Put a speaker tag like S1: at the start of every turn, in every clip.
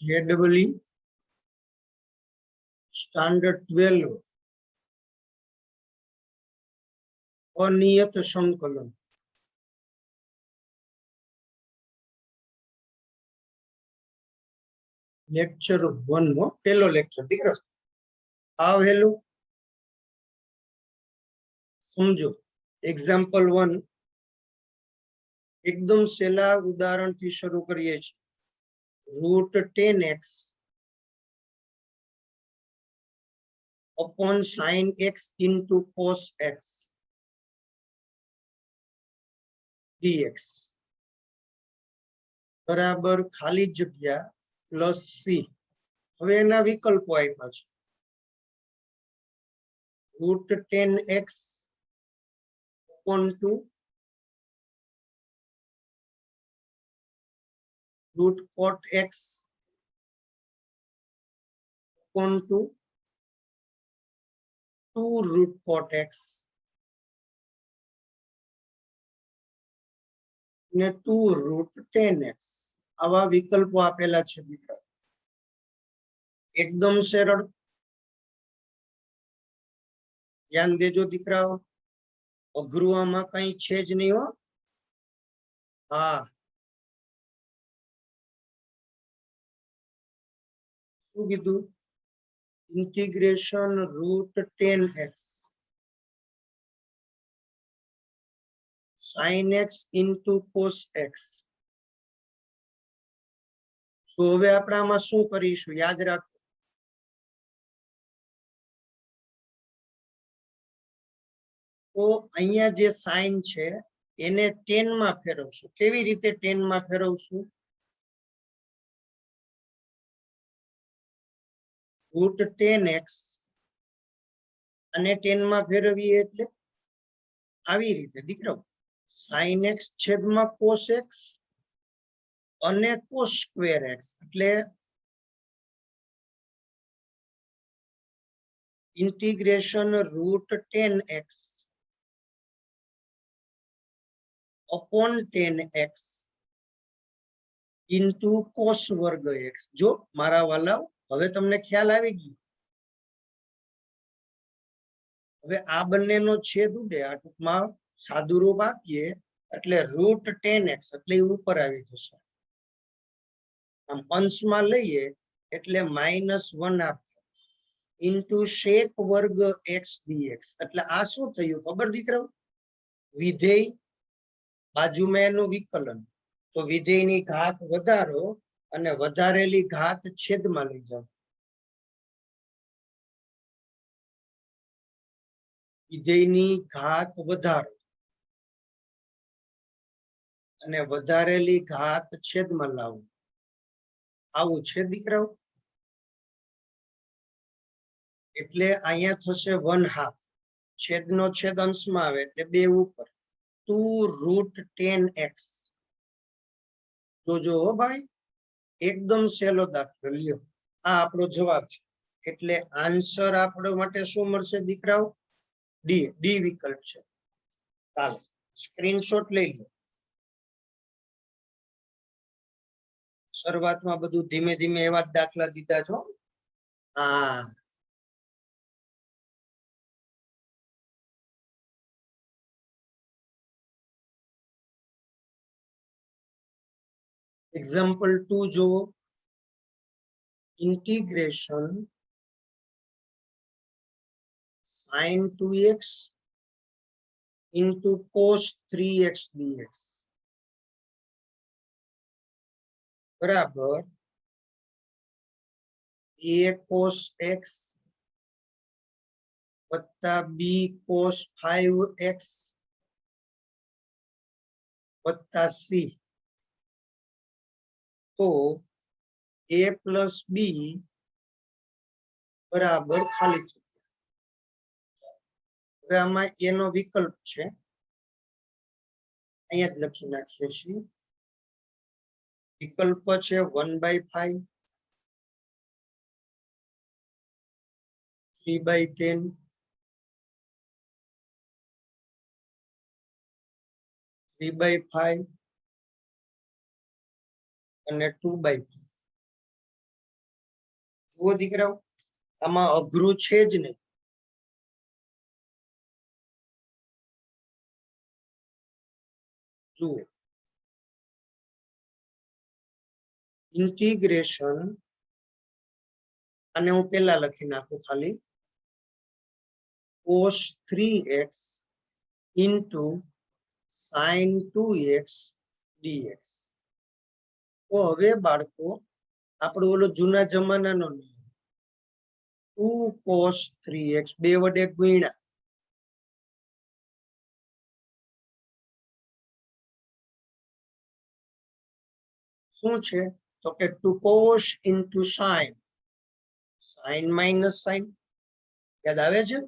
S1: JEE standard 12 અનિયત સંકલન Lecture-1 નો પહેલો lecture દીકરા આવેલું સમજો એક્ઝામ્પલ 1 એકદમ સહેલા ઉદાહરણથી શરૂ કરીએ છીએ √10x upon sin x into cos x dx બરાબર ખાલી જગ્યા પ્લસ સી. હવે એના વિકલ્પો આપ્યા છે √10x upon 2 √cot x upon 2 2 √cot x ને 2 √10x આવા વિકલ્પો આપેલા છે દીકરા. એકદમ સરળ, ધ્યાન દેજો દીકરાઓ, અઘરું આમાં કઈ છે જ નહીં હો. હા, શું કીધું? Integration √10x sin x into cos x. તો હવે આપણે આમાં શું કરીશું યાદ રાખો. તો અહીંયા જે સાઇન છે એને 10 માં ફેરવશું. કેવી રીતે 10 માં ફેરવશું? √10x અને 10 માં ફેરવીએ એટલે આવી રીતે દીકરાઓ sin x છેદમાં cos x અને cos સ્ક્વેર x એટલે integration √10x upon 10x into cos વર્ગ x. જો મારા વાલા હવે તમને ખ્યાલ આવી ગયો. હવે આ બંનેનો છેદ ઉડે, આ ટૂંકમાં સાદું રૂપ આપીએ એટલે √10x એટલે ઉપર આવી જશે. આમ અંશમાં લઈએ એટલે -1 આપીએ ઇન્ટુ sec વર્ગ x dx. એટલે આ શું થયું ખબર દીકરાઓ? વિધેય બાજુમાં એનું વિકલન, તો વિધેયની ઘાત વધારો અને વધારેલી ઘાત છેદમાં લઈ જાઓ. વિધેયની ઘાત વધારો અને વધારેલી ઘાત છેદમાં લાવો. આવું છે દીકરાઓ. એટલે અહીંયા થશે 1/2. છેદનો છેદ અંશમાં આવે એટલે 2 ઉપર 2 √10x. જોજો હો ભાઈ, એકદમ સહેલો દાખલો લ્યો. આ આપણો જવાબ છે. એટલે આન્સર આપણો માટે શું મળશે દીકરાઓ? ડી વિકલ્પ છે. ચાલો સ્ક્રીનશોટ લઈ લો. શરૂઆતમાં બધું ધીમે ધીમે એવા જ દાખલા દીધા છો. હા, એક્ઝામ્પલ 2 જુઓ. Integration sin 2x into cos 3x dx બરાબર a cos x વત્તા b cos 5x વત્તા c. તો a plus b બરાબર ખાલી જગ્યા. હવે આમાં એનો વિકલ્પ છે, અહીંયા જ લખી નાખીએ છીએ. વિકલ્પ છે 1/5, 3/10, 3/5 અને 2/2. જુઓ દીકરાઓ, આમાં અઘરું છે જ નહીં. જુઓ, ઇન્ટિગ્રેશન, અને હું પેલા લખી નાખું ખાલી, cos 3x into sin 2x dx. તો હવે બાળકો આપણો ઓલો જૂના જમાનાનો નિયમ 2 cos 3x 2 વડે ગુણ્યા શું છે તો કે 2 cos into sin, sin minus sin. યાદ આવે છે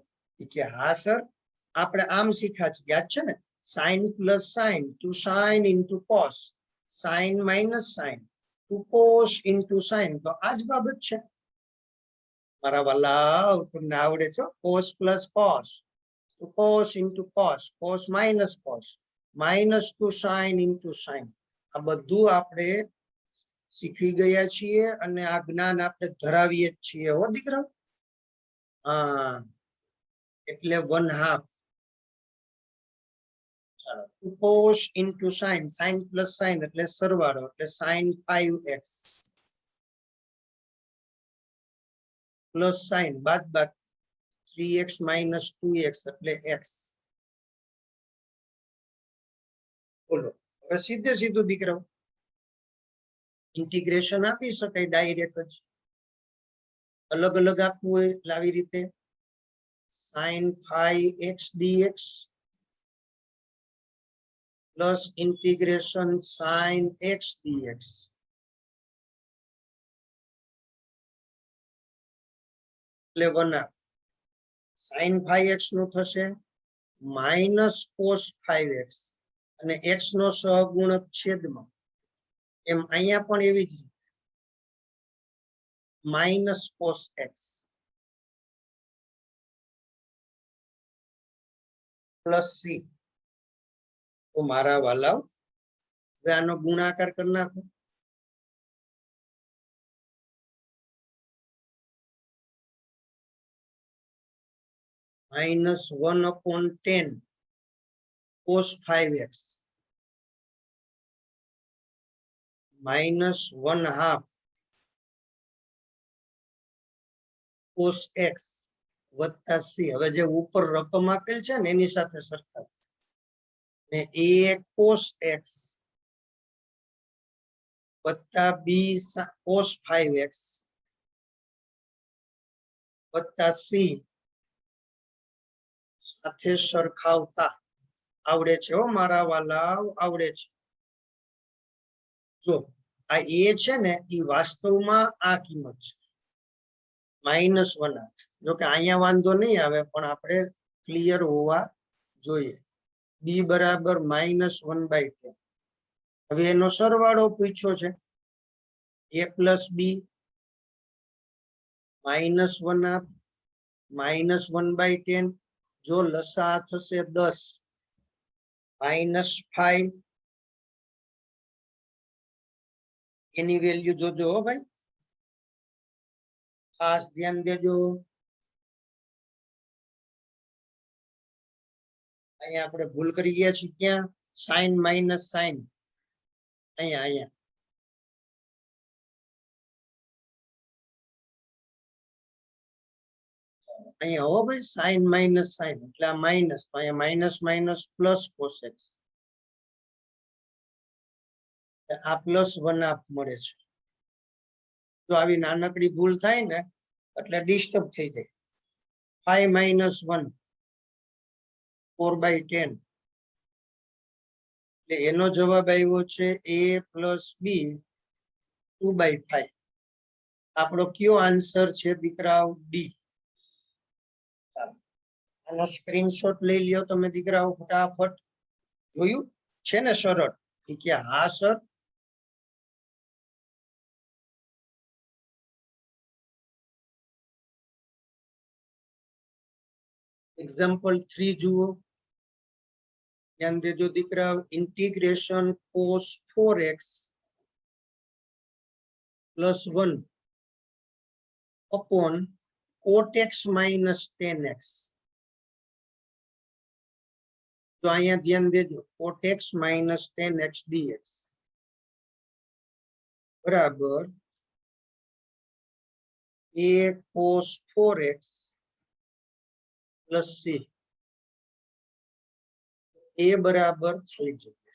S1: કે હા સર, આપણે આમ શીખ્યા છે, યાદ છે ને, sin plus sin, 2 sin into cos, sin minus sin, 2 cos into sin. તો આ જ બાબત છે મારા વાલા, તમને આવડે છે. cos plus cos, 2 cos into cos, cos minus cos, minus 2 sin into sin. આ બધું આપણે શીખી ગયા છીએ અને આ જ્ઞાન આપણે ધરાવીએ છીએ હો દીકરા. હા, એટલે 1/2. ચાલો, 2 cos into sin, sin plus sin એટલે સરવાળો, એટલે sin 5x plus sin બાદ 3x minus 2x એટલે x. બોલો, હવે સીધે સીધું દીકરાઓ ઇન્ટિગ્રેશન આપી શકાય ડાયરેક્ટ જ. અલગ અલગ આપવું હોય એટલે આવી રીતે sin 5x dx plus integration sin x dx. એટલે 1/2 sin 5x નું થશે minus cos 5x, અને x નો સહગુણક છેદમાં, એમ અહીંયા પણ એવી જ રીતે minus cos x plus c. તો મારા વાલાઓ હવે આનો ગુણાકાર કરી નાખો. minus 1/10 cos 5x minus 1/2 cos x વત્તા c. હવે જે ઉપર રકમ આપેલ છે ને એની સાથે સરખા, ને a cos x વત્તા b cos 5x વત્તા c સાથે સરખાવતા આવડે છે હો મારા વાલા, આવડે છે. જો આ a છે ને એ વાસ્તવમાં આ કિંમત છે -1/2. જો કે અહીંયા વાંધો નહીં આવે, પણ આપણે ક્લિયર હોવા જોઈએ. b બરાબર -1/10. હવે એનો સરવાળો પૂછ્યો છે, a plus b -1/2 -1/10. જો લસા થશે 10 -5, એની વેલ્યુ જોજો હો ભાઈ, ખાસ ધ્યાન દેજો. અહીંયા આપણે ભૂલ કરી ગયા છીએ, ક્યાં? સાઇન માઇનસ સાઇન, અહીંયા અહીંયા હો ભાઈ, સાઇન માઇનસ સાઇન એટલે આ માઇનસ, તો અહીંયા માઇનસ માઇનસ પ્લસ કોસેક્સ, આ +1/2 મળે છે. જો આવી નાનકડી ભૂલ થાય ને એટલે ડિસ્ટર્બ થઈ જાય. 5 - 1 4/10, એટલે એનો જવાબ આવ્યો છે a plus b 2/5. આપણો કયો આન્સર છે દીકરાઓ? ડી. આનો સ્ક્રીનશોટ લઈ લ્યો તમે દીકરાઓ ફટાફટ. જોયું છે ને સરળ? કે હા સર. એક્ઝામ્પલ 3 જુઓ, ધ્યાન દેજો દીકરા. Integration cos 4x + 1 upon cot x minus tan x. तो अहियां ध्यान देजो cot x minus tan x dx बराबर a cos 4x plus c. a बराबर खाली जगह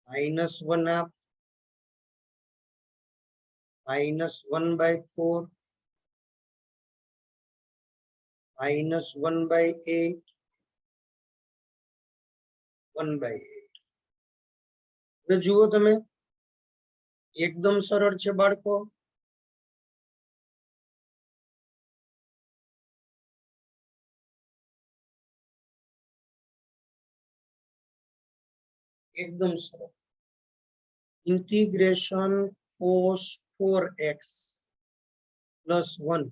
S1: -1 आप -1/4 -1/8 1/8. હવે જુઓ તમે એકદમ સરળ છે બાળકો. एकदम सरल. Integration cos 4x plus 1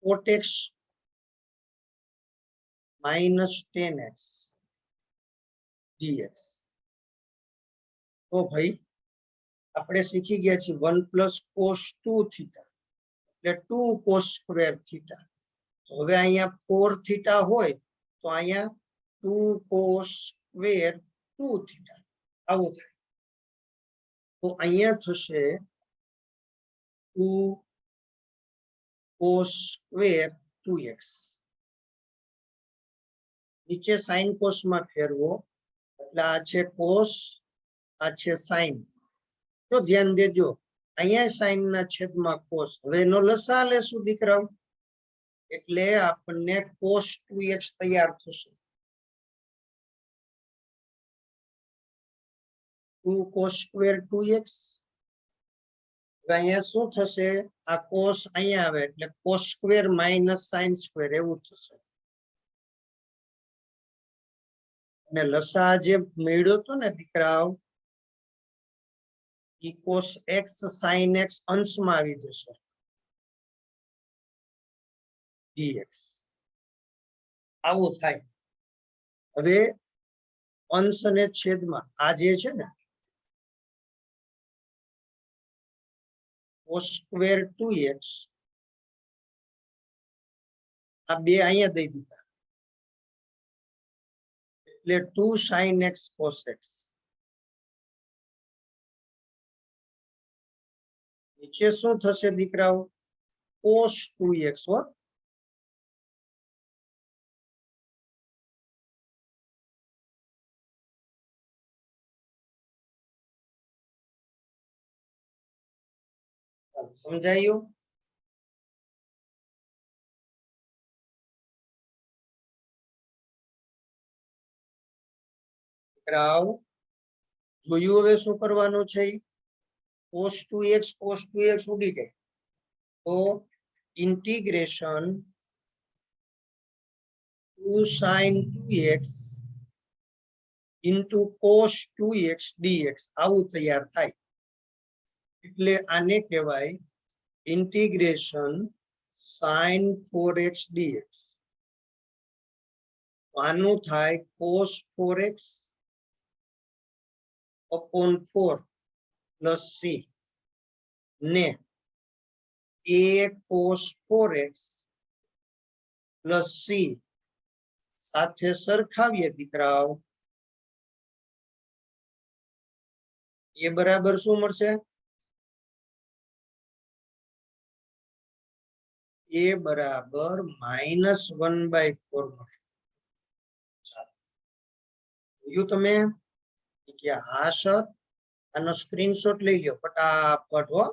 S1: cot x minus tan x dx. तो भाई આપણે શીખી ગયા છીએ 1 plus cos 2 theta એટલે 2 cos square theta. તો હવે અહીંયા 4 theta હોય તો અહીંયા 2 cos square 2 theta આવું થાય. તો અહીંયા થશે 2 cos square 2x. નીચે sin cos માં ફેરવો એટલે આ છે cos આ છે sin. તો ધ્યાન દેજો અહીંયા sin ના છેદમાં cos. હવે એનો લસા લેશું દીકરાઓ એટલે આપણને cos 2x તૈયાર થશે. 2 cos square 2x. અહીંયા શું થશે આ cos અહીંયા આવે એટલે cos square minus sin square એવું થશે. અને લસા જે મેળ્યો તો ને દીકરાઓ ઈ cos x sin x અંશમાં આવી જશે dx. આવું થાય. હવે અંશ અને છેદમાં આ જે છે ને cos square 2x આ બે અહીંયા દઈ દીધા એટલે 2 sin x cos x. નીચે શું થશે દીકરાઓ cos 2x હો. સમજાયું? જોયું હવે શું કરવાનું છે cos 2x ઉડી જાય તો integration 2 sin 2x into cos 2x dx આવું તૈયાર થાય. એટલે આને કહેવાય ઇન્ટિગ્રેશન sin 4x dx. આનું થાય cos 4x upon 4 plus c ને a cos 4x plus c સાથે સરખાવીએ દીકરાઓ એ બરાબર શું મળશે એ બરાબર -1/4 મળે. જોયું તમે કે આ સર આનો સ્ક્રીનશોટ લઈ લો ફટાફટ હો.